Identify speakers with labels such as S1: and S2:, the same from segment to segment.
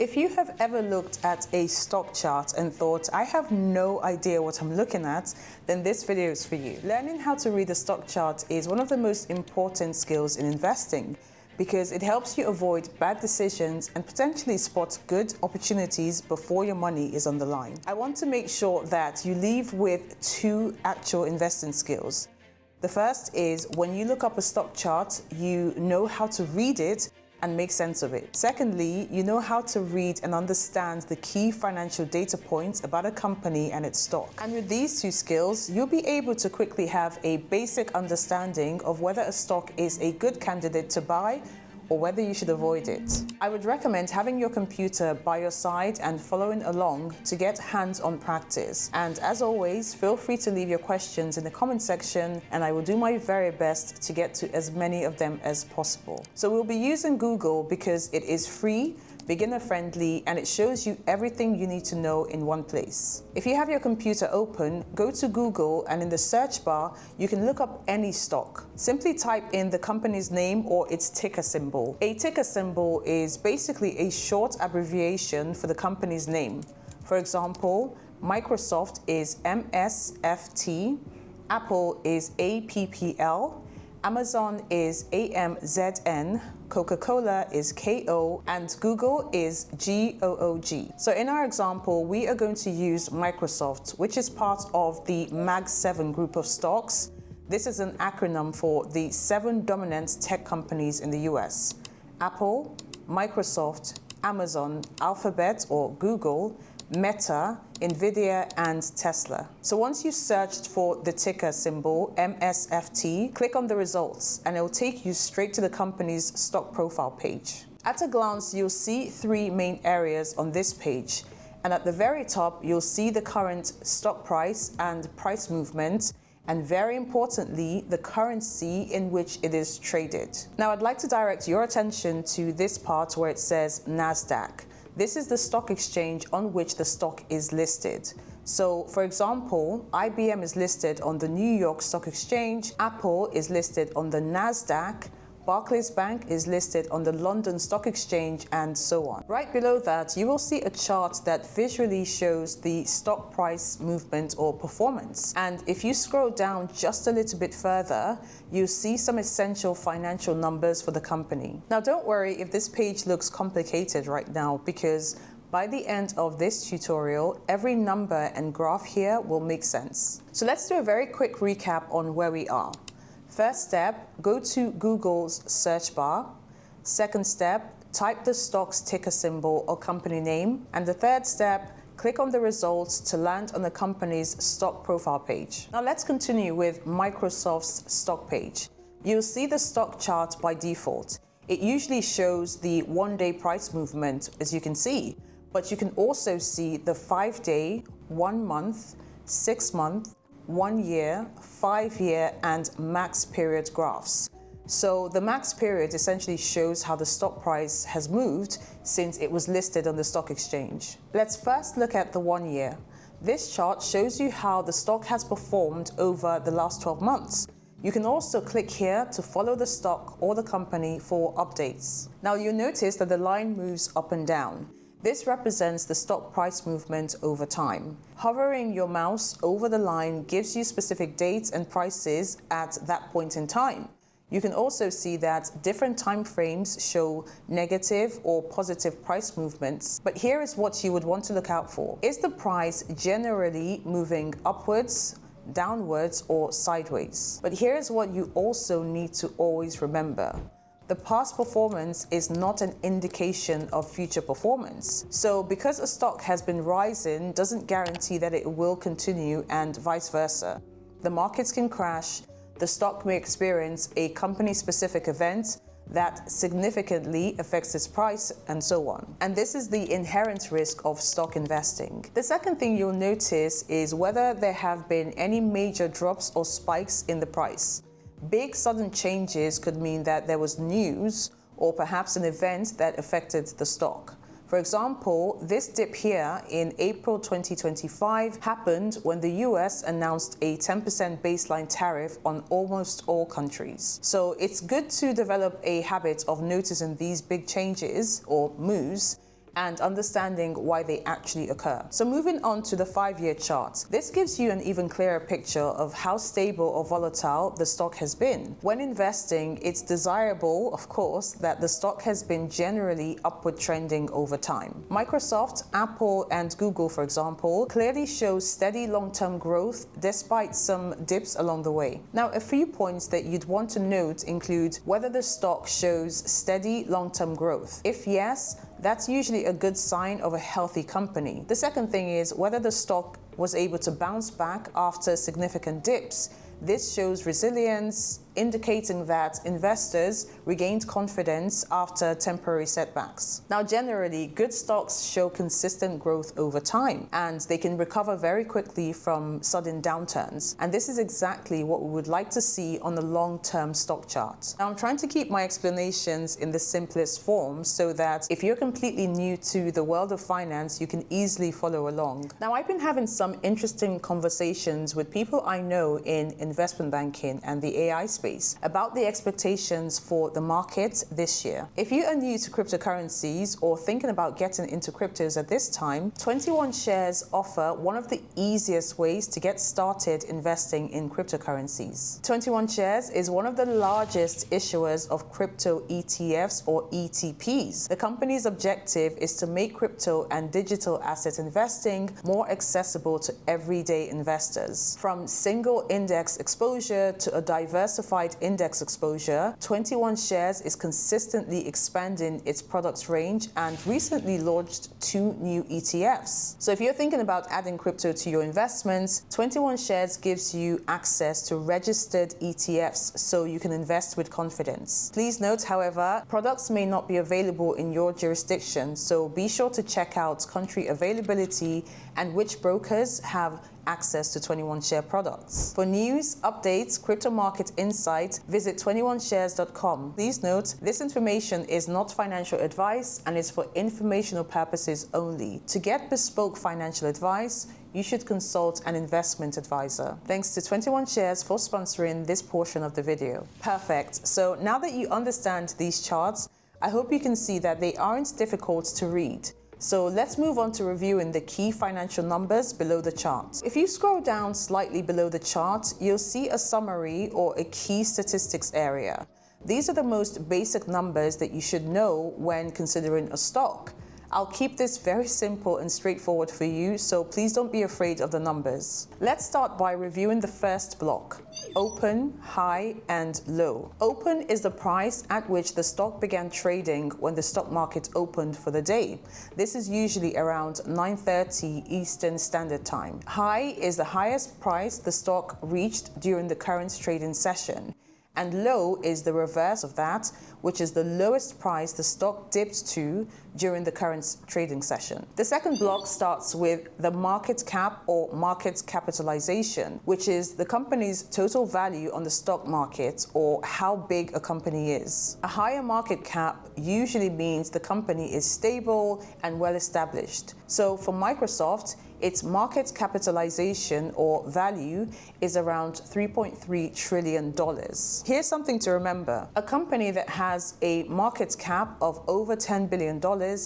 S1: If you have ever looked at a stock chart and thought, I have no idea what I'm looking at, then this video is for you. Learning how to read a stock chart is one of the most important skills in investing because it helps you avoid bad decisions and potentially spot good opportunities before your money is on the line. I want to make sure that you leave with two actual investing skills. The first is when you look up a stock chart, you know how to read it and make sense of it. Secondly, you know how to read and understand the key financial data points about a company and its stock. And with these two skills, you'll be able to quickly have a basic understanding of whether a stock is a good candidate to buy or whether you should avoid it. I would recommend having your computer by your side and following along to get hands-on practice. And as always, feel free to leave your questions in the comment section and I will do my very best to get to as many of them as possible. So we'll be using Google because it is free, beginner-friendly, and it shows you everything you need to know in one place. If you have your computer open, go to Google and in the search bar, you can look up any stock. Simply type in the company's name or its ticker symbol. A ticker symbol is basically a short abbreviation for the company's name. For example, Microsoft is MSFT, Apple is APPL, Amazon is AMZN, Coca-Cola is KO, and Google is GOOG. So in our example, we are going to use Microsoft, which is part of the Mag 7 group of stocks. This is an acronym for the 7 dominant tech companies in the US: Apple, Microsoft, Amazon, Alphabet or Google, Meta, Nvidia, and Tesla. So once you searched for the ticker symbol MSFT, click on the results and it will take you straight to the company's stock profile page. At a glance, you'll see 3 main areas on this page. And at the very top, you'll see the current stock price and price movement, and very importantly, the currency in which it is traded. Now, I'd like to direct your attention to this part where it says NASDAQ. This is the stock exchange on which the stock is listed. So, for example, IBM is listed on the New York Stock Exchange, Apple is listed on the NASDAQ, Barclays Bank is listed on the London Stock Exchange, and so on. Right below that, you will see a chart that visually shows the stock price movement or performance. And if you scroll down just a little bit further, you see some essential financial numbers for the company. Now, don't worry if this page looks complicated right now, because by the end of this tutorial, every number and graph here will make sense. So let's do a very quick recap on where we are. First step, go to Google's search bar. Second step, type the stock's ticker symbol or company name. And the third step, click on the results to land on the company's stock profile page. Now let's continue with Microsoft's stock page. You'll see the stock chart by default. It usually shows the one-day price movement, as you can see, but you can also see the 5-day, 1 month, 6 month, 1 year, 5 year, and max period graphs. So the max period essentially shows how the stock price has moved since it was listed on the stock exchange. Let's first look at the 1 year. This chart shows you how the stock has performed over the last 12 months. You can also click here to follow the stock or the company for updates. Now you'll notice that the line moves up and down. This represents the stock price movement over time. Hovering your mouse over the line gives you specific dates and prices at that point in time. You can also see that different time frames show negative or positive price movements. But here is what you would want to look out for. Is the price generally moving upwards, downwards, or sideways? But here is what you also need to always remember. The past performance is not an indication of future performance. So because a stock has been rising doesn't guarantee that it will continue, and vice versa. The markets can crash, the stock may experience a company-specific event that significantly affects its price, and so on. And this is the inherent risk of stock investing. The second thing you'll notice is whether there have been any major drops or spikes in the price. Big sudden changes could mean that there was news or perhaps an event that affected the stock. For example, this dip here in April 2025 happened when the US announced a 10% baseline tariff on almost all countries. So it's good to develop a habit of noticing these big changes or moves and understanding why they actually occur. So moving on to the 5-year chart. This gives you an even clearer picture of how stable or volatile the stock has been. When investing, it's desirable, of course, that the stock has been generally upward trending over time. Microsoft, Apple, and Google, for example, clearly show steady long-term growth despite some dips along the way. Now, a few points that you'd want to note include whether the stock shows steady long-term growth. If yes, that's usually a good sign of a healthy company. The second thing is whether the stock was able to bounce back after significant dips. This shows resilience, indicating that investors regained confidence after temporary setbacks. Now, generally, good stocks show consistent growth over time, and they can recover very quickly from sudden downturns. And this is exactly what we would like to see on the long-term stock chart. Now, I'm trying to keep my explanations in the simplest form so that if you're completely new to the world of finance, you can easily follow along. Now, I've been having some interesting conversations with people I know in investment banking and the AI space about the expectations for the market this year. If you are new to cryptocurrencies or thinking about getting into cryptos at this time, 21 Shares offer one of the easiest ways to get started investing in cryptocurrencies. 21 Shares is one of the largest issuers of crypto ETFs or ETPs. The company's objective is to make crypto and digital asset investing more accessible to everyday investors. From single index exposure to a diversified index exposure, 21 Shares is consistently expanding its products range and recently launched 2 new ETFs. So if you're thinking about adding crypto to your investments, 21 Shares gives you access to registered ETFs so you can invest with confidence. Please note, however, products may not be available in your jurisdiction, so be sure to check out country availability and which brokers have access to 21 Share products. For news, updates, crypto market insights, visit 21shares.com. Please note, this information is not financial advice and is for informational purposes only. To get bespoke financial advice, you should consult an investment advisor. Thanks to 21 Shares for sponsoring this portion of the video. Perfect. So now that you understand these charts, I hope you can see that they aren't difficult to read. So let's move on to reviewing the key financial numbers below the chart. If you scroll down slightly below the chart, you'll see a summary or a key statistics area. These are the most basic numbers that you should know when considering a stock. I'll keep this very simple and straightforward for you, so please don't be afraid of the numbers. Let's start by reviewing the first block: open, high, and low. Open is the price at which the stock began trading when the stock market opened for the day. This is usually around 9:30 Eastern Standard Time. High is the highest price the stock reached during the current trading session. And low is the reverse of that, which is the lowest price the stock dipped to during the current trading session. The second block starts with the market cap or market capitalization, which is the company's total value on the stock market or how big a company is. A higher market cap usually means the company is stable and well established. So for Microsoft, its market capitalization or value is around $3.3 trillion. Here's something to remember. A company that has a market cap of over $10 billion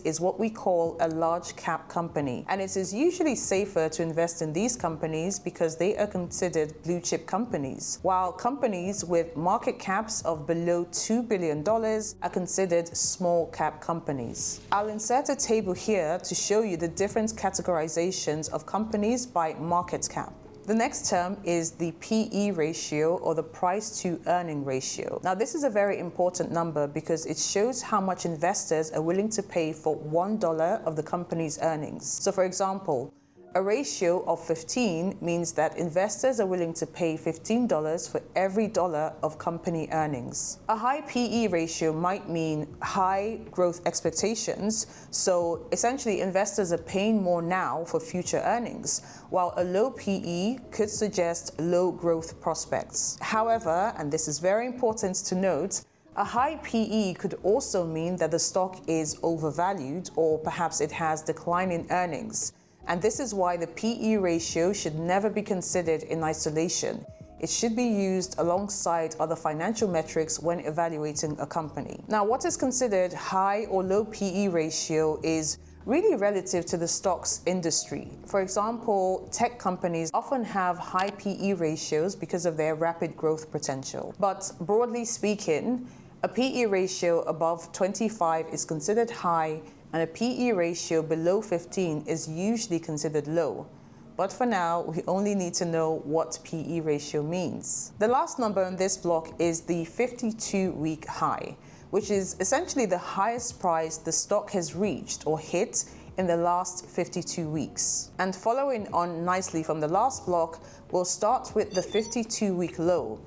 S1: is what we call a large cap company. And it is usually safer to invest in these companies because they are considered blue chip companies, while companies with market caps of below $2 billion are considered small cap companies. I'll insert a table here to show you the different categorizations of companies by market cap. The next term is the PE ratio or the price to earning ratio. Now, this is a very important number because it shows how much investors are willing to pay for $1 of the company's earnings. So for example, a ratio of 15 means that investors are willing to pay $15 for every dollar of company earnings. A high PE ratio might mean high growth expectations, so essentially investors are paying more now for future earnings, while a low PE could suggest low growth prospects. However, and this is very important to note, a high PE could also mean that the stock is overvalued or perhaps it has declining earnings. And this is why the PE ratio should never be considered in isolation. It should be used alongside other financial metrics when evaluating a company. Now, what is considered high or low PE ratio is really relative to the stocks industry. For example, tech companies often have high PE ratios because of their rapid growth potential. But broadly speaking, a PE ratio above 25 is considered high, and a PE ratio below 15 is usually considered low. But for now, we only need to know what PE ratio means. The last number on this block is the 52-week high, which is essentially the highest price the stock has reached or hit in the last 52 weeks. And following on nicely from the last block, we'll start with the 52-week low.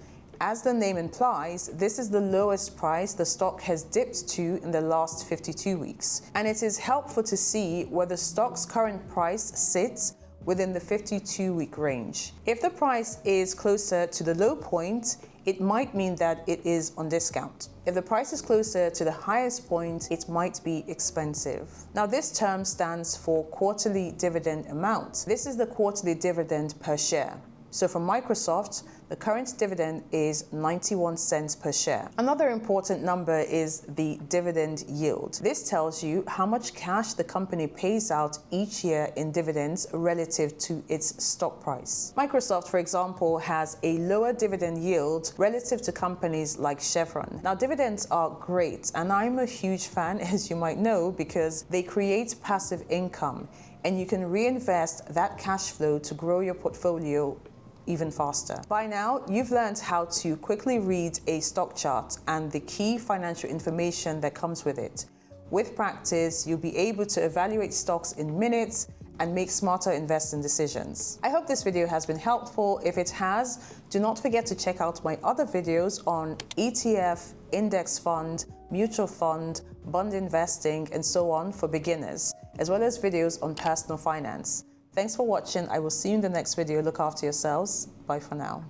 S1: As the name implies, this is the lowest price the stock has dipped to in the last 52 weeks. And it is helpful to see where the stock's current price sits within the 52-week range. If the price is closer to the low point, it might mean that it is on discount. If the price is closer to the highest point, it might be expensive. Now, this term stands for quarterly dividend amount. This is the quarterly dividend per share. So for Microsoft, the current dividend is 91 cents per share. Another important number is the dividend yield. This tells you how much cash the company pays out each year in dividends relative to its stock price. Microsoft, for example, has a lower dividend yield relative to companies like Chevron. Now, dividends are great, and I'm a huge fan, as you might know, because they create passive income, and you can reinvest that cash flow to grow your portfolio even faster. By now, you've learned how to quickly read a stock chart and the key financial information that comes with it. With practice, you'll be able to evaluate stocks in minutes and make smarter investing decisions. I hope this video has been helpful. If it has, do not forget to check out my other videos on ETF, index fund, mutual fund, bond investing, and so on for beginners, as well as videos on personal finance. Thanks for watching. I will see you in the next video. Look after yourselves. Bye for now.